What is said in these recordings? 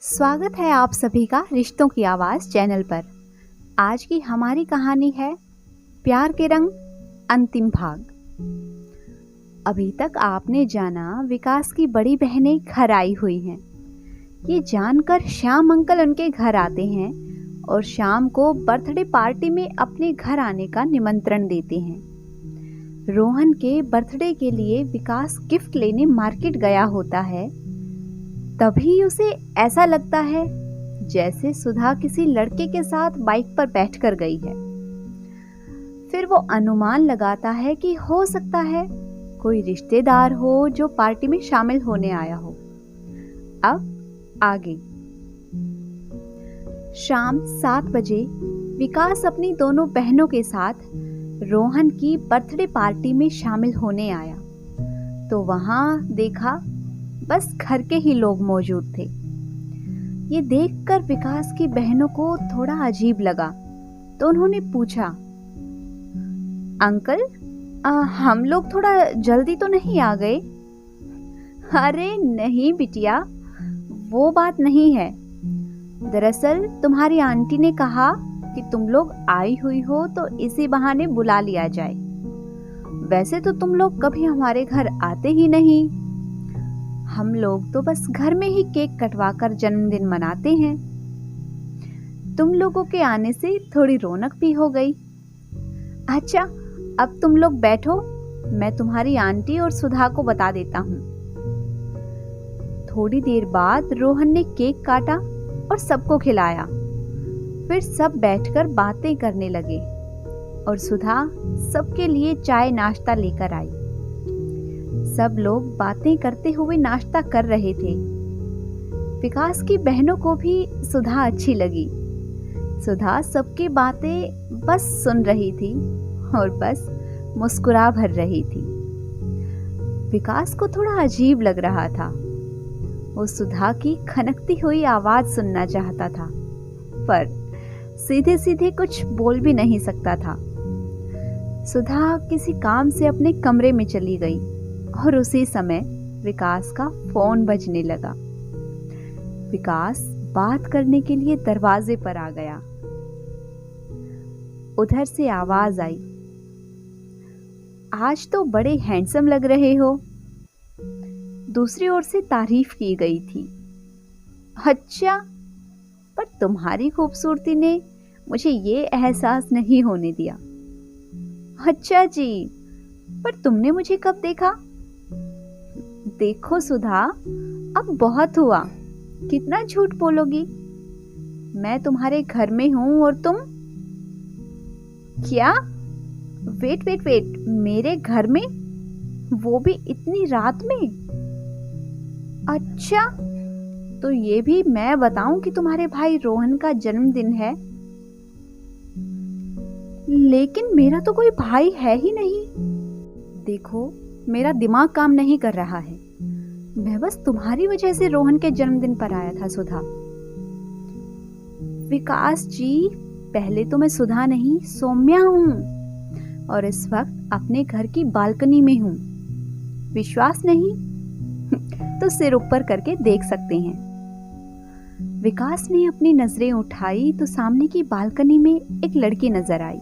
स्वागत है आप सभी का रिश्तों की आवाज़ चैनल पर। आज की हमारी कहानी है प्यार के रंग अंतिम भाग। अभी तक आपने जाना विकास की बड़ी बहनें घर आई हुई हैं। ये जानकर श्याम अंकल उनके घर आते हैं और शाम को बर्थडे पार्टी में अपने घर आने का निमंत्रण देते हैं। रोहन के बर्थडे के लिए विकास गिफ्ट लेने मार्केट गया होता है। तभी उसे ऐसा लगता है जैसे सुधा किसी लड़के के साथ बाइक पर बैठकर गई है। फिर वो अनुमान लगाता है कि हो सकता है कोई रिश्तेदार हो जो पार्टी में शामिल होने आया हो। अब आगे। शाम 7 बजे विकास अपनी दोनों बहनों के साथ रोहन की बर्थडे पार्टी में शामिल होने आया तो वहां देखा बस घर के ही लोग मौजूद थे। ये देखकर विकास की बहनों को थोड़ा अजीब लगा तो उन्होंने पूछा, अंकल हम लोग थोड़ा जल्दी तो नहीं आ गए? अरे नहीं बिटिया, वो बात नहीं है। दरअसल तुम्हारी आंटी ने कहा कि तुम लोग आई हुई हो तो इसी बहाने बुला लिया जाए। वैसे तो तुम लोग कभी हमारे घर आते ही नहीं। हम लोग तो बस घर में ही केक कटवाकर जन्मदिन मनाते हैं। तुम लोगों के आने से थोड़ी रौनक भी हो गई। अच्छा, अब तुम लोग बैठो, मैं तुम्हारी आंटी और सुधा को बता देता हूँ। थोड़ी देर बाद रोहन ने केक काटा और सबको खिलाया। फिर सब बैठकर बातें करने लगे और सुधा सबके लिए चाय नाश्ता लेकर आई। सब लोग बातें करते हुए नाश्ता कर रहे थे। विकास की बहनों को भी सुधा अच्छी लगी। सुधा सबकी बातें बस सुन रही थी और बस मुस्कुरा भर रही थी। विकास को थोड़ा अजीब लग रहा था। वो सुधा की खनकती हुई आवाज सुनना चाहता था, पर सीधे सीधे कुछ बोल भी नहीं सकता था। सुधा किसी काम से अपने कमरे में चली गई और उसी समय विकास का फोन बजने लगा। विकास बात करने के लिए दरवाजे पर आ गया। उधर से आवाज आई, आज तो बड़े हैंडसम लग रहे हो। दूसरी ओर से तारीफ की गई थी। अच्छा, पर तुम्हारी खूबसूरती ने मुझे ये एहसास नहीं होने दिया। अच्छा जी, पर तुमने मुझे कब देखा? देखो सुधा, अब बहुत हुआ, कितना झूठ बोलोगी? मैं तुम्हारे घर में हूं और तुम? क्या? वेट, मेरे घर में? वो भी इतनी रात में? अच्छा, तो ये भी मैं बताऊं कि तुम्हारे भाई रोहन का जन्मदिन है? लेकिन मेरा तो कोई भाई है ही नहीं। देखो, मेरा दिमाग काम नहीं कर रहा है। मैं बस तुम्हारी वजह से रोहन के जन्मदिन पर आया था सुधा। विकास जी, पहले तो मैं सुधा नहीं सौम्या हूं और इस वक्त अपने घर की बालकनी में हूं। विश्वास नहीं तो सिर ऊपर करके देख सकते हैं। विकास ने अपनी नजरें उठाई तो सामने की बालकनी में एक लड़की नजर आई।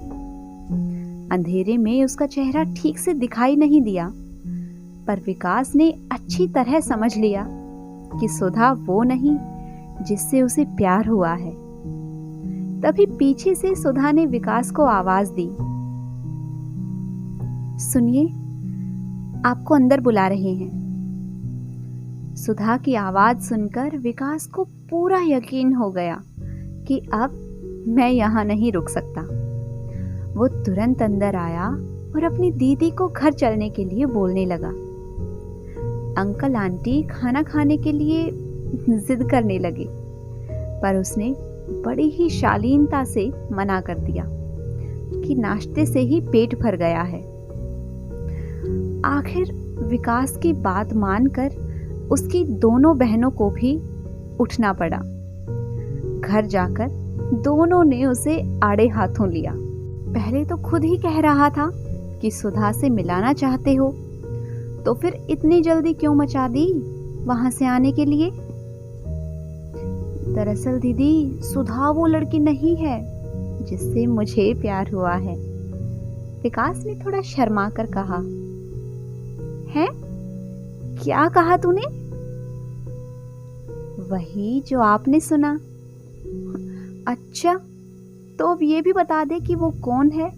अंधेरे में उसका चेहरा ठीक से दिखाई नहीं दिया, पर विकास ने अच्छी तरह समझ लिया कि सुधा वो नहीं जिससे उसे प्यार हुआ है। तभी पीछे से सुधा ने विकास को आवाज दी, सुनिए, आपको अंदर बुला रहे हैं। सुधा की आवाज सुनकर विकास को पूरा यकीन हो गया कि अब मैं यहां नहीं रुक सकता। वो तुरंत अंदर आया और अपनी दीदी को घर चलने के लिए बोलने लगा। अंकल आंटी खाना खाने के लिए जिद करने लगे, पर उसने बड़ी ही शालीनता से मना कर दिया कि नाश्ते से ही पेट भर गया है। आखिर विकास की बात मानकर उसकी दोनों बहनों को भी उठना पड़ा। घर जाकर दोनों ने उसे आड़े हाथों लिया। पहले तो खुद ही कह रहा था कि सुधा से मिलाना चाहते हो, तो फिर इतनी जल्दी क्यों मचा दी वहां से आने के लिए? दरअसल दीदी, सुधा वो लड़की नहीं है जिससे मुझे प्यार हुआ है। विकास ने थोड़ा शर्मा कर कहा। है? क्या कहा तूने? वही जो आपने सुना। अच्छा, तो अब ये भी बता दे कि वो कौन है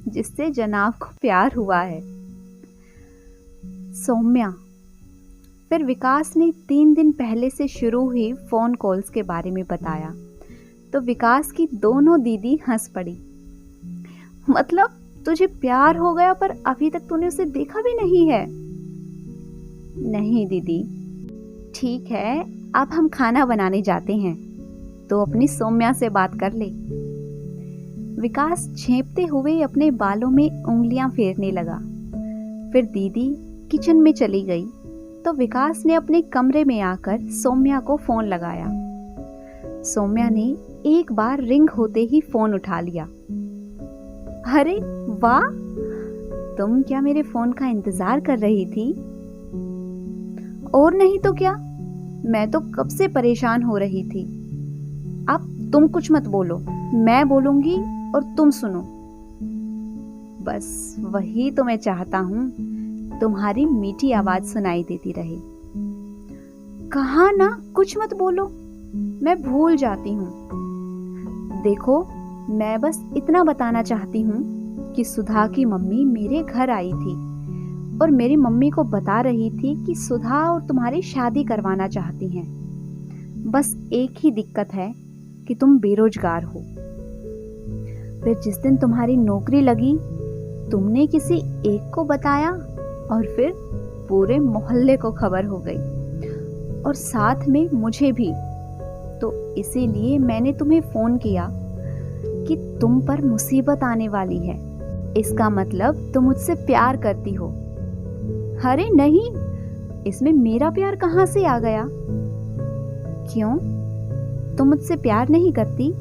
जिससे जनाब को प्यार हुआ है। सौम्या। फिर विकास ने 3 दिन पहले से शुरू हुई फोन कॉल्स के बारे में बताया तो विकास की दोनों दीदी हंस पड़ी। मतलब तुझे प्यार हो गया पर अभी तक तूने उसे देखा भी नहीं है? नहीं दीदी। ठीक है, अब हम खाना बनाने जाते हैं तो अपनी सौम्या से बात कर ले। विकास झेंपते हुए अपने बालों में उंगलियां फेरने लगा। फिर दीदी किचन में चली गई तो विकास ने अपने कमरे में आकर सौम्या को फोन लगाया। सौम्या ने एक बार रिंग होते ही फोन उठा लिया। अरे वाह, तुम क्या मेरे फोन का इंतजार कर रही थी? और नहीं तो क्या, मैं तो कब से परेशान हो रही थी। अब तुम कुछ मत बोलो, मैं बोलूंगी और तुम सुनो। बस वही तो मैं चाहता हूं, तुम्हारी मीठी आवाज सुनाई देती रहे। कहा ना कुछ मत बोलो, मैं भूल जाती हूँ। देखो, मैं बस इतना बताना चाहती हूँ कि सुधा की मम्मी मेरे घर आई थी और मेरी मम्मी को बता रही थी कि सुधा और तुम्हारी शादी करवाना चाहती हैं। बस एक ही दिक्कत है कि तुम बेरोजगार हो। फिर जिस दिन तुम्हारी नौकरी लगी, तुमने किसी एक को बताया और फिर पूरे मोहल्ले को खबर हो गई और साथ में मुझे भी। तो इसीलिए मैंने तुम्हें फोन किया कि तुम पर मुसीबत आने वाली है। इसका मतलब तुम मुझसे प्यार करती हो। अरे नहीं, इसमें मेरा प्यार कहां से आ गया? क्यों, तुम मुझसे प्यार नहीं करती?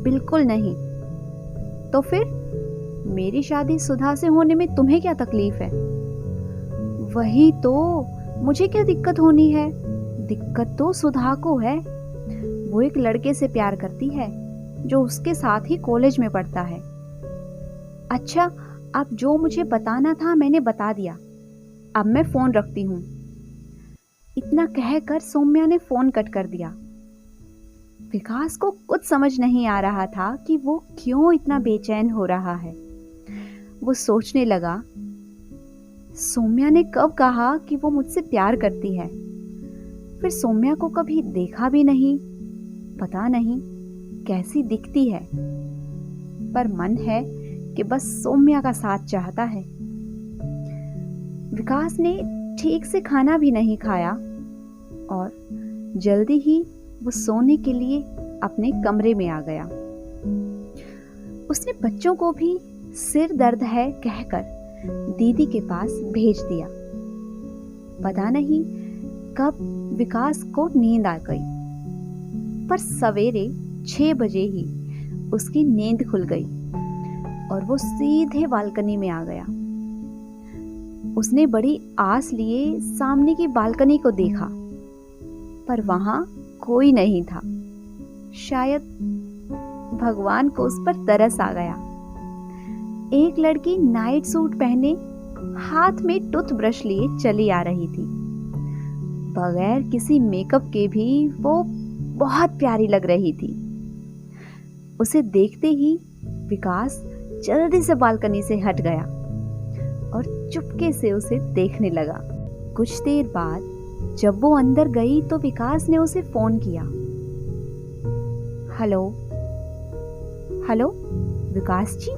बिल्कुल नहीं। तो फिर मेरी शादी सुधा से होने में तुम्हें क्या तकलीफ है? वही तो, मुझे क्या दिक्कत होनी है? दिक्कत तो सुधा को है। वो एक लड़के से प्यार करती है जो उसके साथ ही कॉलेज में पढ़ता है। अच्छा, अब जो मुझे बताना था मैंने बता दिया। अब मैं फोन रखती हूँ। इतना कहकर सौम्या ने फोन कट कर दिया। विकास को कुछ समझ नहीं आ रहा था कि वो क्यों इतना बेचैन हो रहा है। वो सोचने लगा, सौम्या ने कब कहा कि वो मुझसे प्यार करती है? फिर सौम्या को कभी देखा भी नहीं, पता नहीं कैसी दिखती है। पर मन है कि बस सौम्या का साथ चाहता है। विकास ने ठीक से खाना भी नहीं खाया और जल्दी ही वो सोने के लिए अपने कमरे में आ गया। उसने बच्चों को भी सिर दर्द है कहकर दीदी के पास भेज दिया। पता नहीं कब विकास को नींद आ गई, पर सवेरे 6 बजे ही उसकी नींद खुल गई और वो सीधे बालकनी में आ गया। उसने बड़ी आस लिए सामने की बालकनी को देखा, पर वहां कोई नहीं था। शायद भगवान को उस पर तरस आ गया। एक लड़की नाइट सूट पहने हाथ में टूथब्रश लिए चली आ रही थी। बगैर किसी मेकअप के भी वो बहुत प्यारी लग रही थी। उसे देखते ही विकास जल्दी से बालकनी से हट गया और चुपके से उसे देखने लगा। कुछ देर बाद जब वो अंदर गई तो विकास ने उसे फोन किया। हेलो हेलो विकास जी,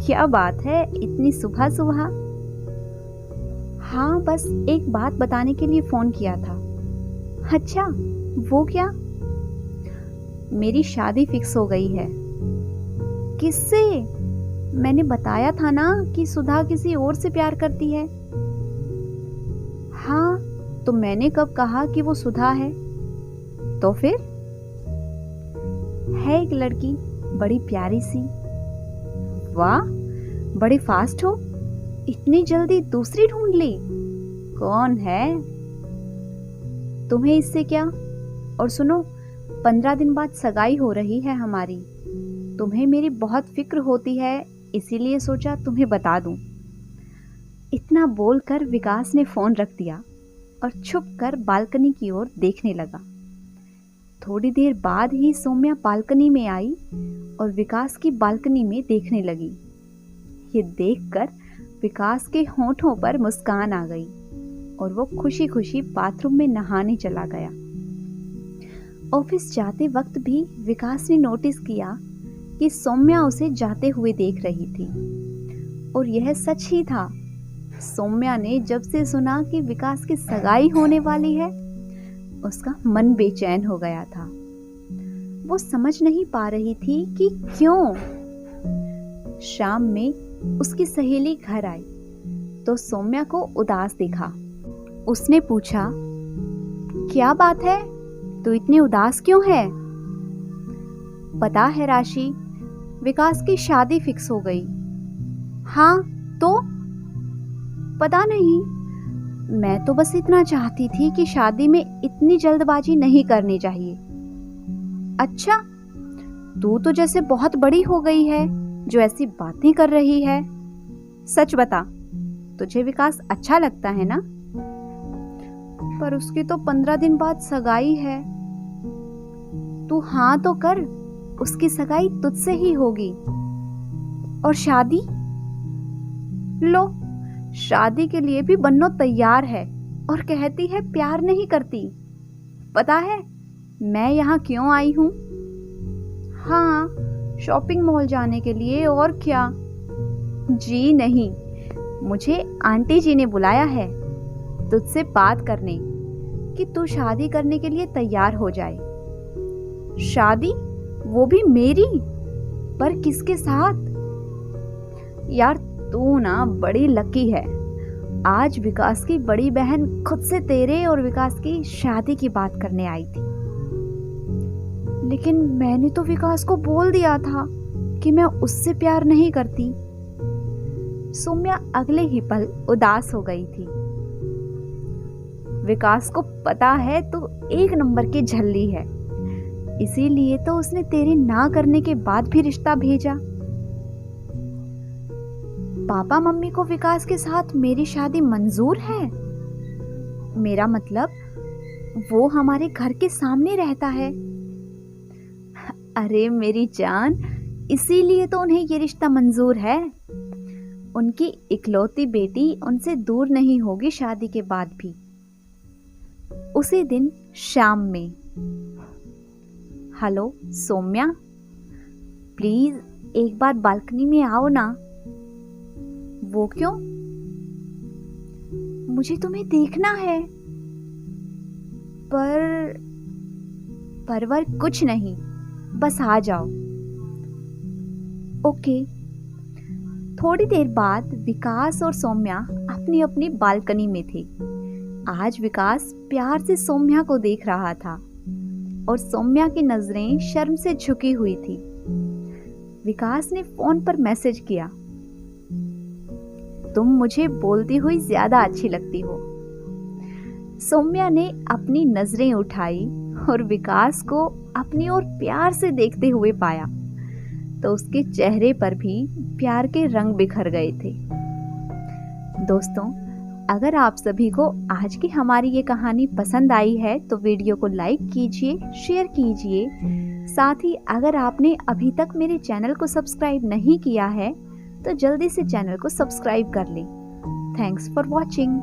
क्या बात है इतनी सुबह सुबह? हाँ, बस एक बात बताने के लिए फोन किया था। अच्छा, वो क्या? मेरी शादी फिक्स हो गई है। किससे? मैंने बताया था ना कि सुधा किसी और से प्यार करती है। हाँ, तो मैंने कब कहा कि वो सुधा है? तो फिर? है एक लड़की बड़ी प्यारी सी। वाह, बड़े फास्ट हो, इतनी जल्दी दूसरी ढूंढ ली। कौन है? तुम्हें इससे क्या? और सुनो, 15 दिन बाद सगाई हो रही है हमारी। तुम्हें मेरी बहुत फिक्र होती है, इसीलिए सोचा तुम्हें बता दूं। इतना बोलकर विकास ने फोन रख दिया और छुपकर बालकनी की ओर देखने लगा। थोड़ी देर बाद ही सौम्या बालकनी में आई और विकास की बालकनी में देखने लगी। ये देखकर विकास के होठों पर मुस्कान आ गई और वो खुशी खुशी बाथरूम में नहाने चला गया। ऑफिस जाते वक्त भी विकास ने नोटिस किया कि सौम्या उसे जाते हुए देख रही थी, और यह सच ही था। सौम्या ने जब से सुना कि विकास की सगाई होने वाली है, उसका मन बेचैन हो गया था। वो समझ नहीं पा रही थी कि क्यों। शाम में उसकी सहेली घर आई तो सौम्या को उदास दिखा। उसने पूछा, क्या बात है, तू इतनी उदास क्यों है? पता है राशि, विकास की शादी फिक्स हो गई। हाँ तो? पता नहीं, मैं तो बस इतना चाहती थी कि शादी में इतनी जल्दबाजी नहीं करनी चाहिए। अच्छा, तू तो जैसे बहुत बड़ी हो गई है जो ऐसी बातें कर रही है। सच बता, तुझे विकास अच्छा लगता है ना? पर उसकी तो 15 दिन बाद सगाई है। तू हाँ तो कर, उसकी सगाई तुझसे ही होगी। और शादी? लो, शादी के लिए भी बन्नो तैयार है और कहती है प्यार नहीं करती। पता है मैं यहाँ क्यों आई हूँ? हाँ, शॉपिंग मॉल जाने के लिए, और क्या। जी नहीं, मुझे आंटी जी ने बुलाया है तुझसे बात करने कि तू शादी करने के लिए तैयार हो जाए। शादी? वो भी मेरी? पर किसके साथ? यार तू ना बड़ी लकी है। आज विकास की बड़ी बहन खुद से तेरे और विकास की शादी की बात करने आई थी। लेकिन मैंने तो विकास को बोल दिया था कि मैं उससे प्यार नहीं करती। सौम्या अगले ही पल उदास हो गई थी। विकास को पता है तू एक नंबर की झल्ली है, इसीलिए तो उसने तेरे ना करने के बाद भी रिश्ता भेजा। पापा मम्मी को विकास के साथ मेरी शादी मंजूर है। मेरा मतलब वो हमारे घर के सामने रहता है। अरे मेरी जान, इसीलिए तो उन्हें ये रिश्ता मंजूर है। उनकी इकलौती बेटी उनसे दूर नहीं होगी शादी के बाद भी। उसी दिन शाम में, हेलो सौम्या, प्लीज एक बार बालकनी में आओ ना। वो क्यों? मुझे तुम्हें देखना है। पर कुछ नहीं, बस आ जाओ। ओके। थोड़ी देर बाद विकास और सौम्या अपनी अपनी बालकनी में थे। आज विकास प्यार से सौम्या को देख रहा था और सौम्या की नजरें शर्म से झुकी हुई थी। विकास ने फोन पर मैसेज किया, तुम मुझे बोलती हुई ज्यादा अच्छी लगती हो। सौम्या ने अपनी नजरें उठाई और विकास को अपनी ओर प्यार से देखते हुए पाया तो उसके चेहरे पर भी प्यार के रंग बिखर गए थे। दोस्तों, अगर आप सभी को आज की हमारी ये कहानी पसंद आई है तो वीडियो को लाइक कीजिए, शेयर कीजिए। साथ ही अगर आपने अभी तक मेरे चैनल को सब्सक्राइब नहीं किया है तो जल्दी से चैनल को सब्सक्राइब कर लें। Thanks for watching.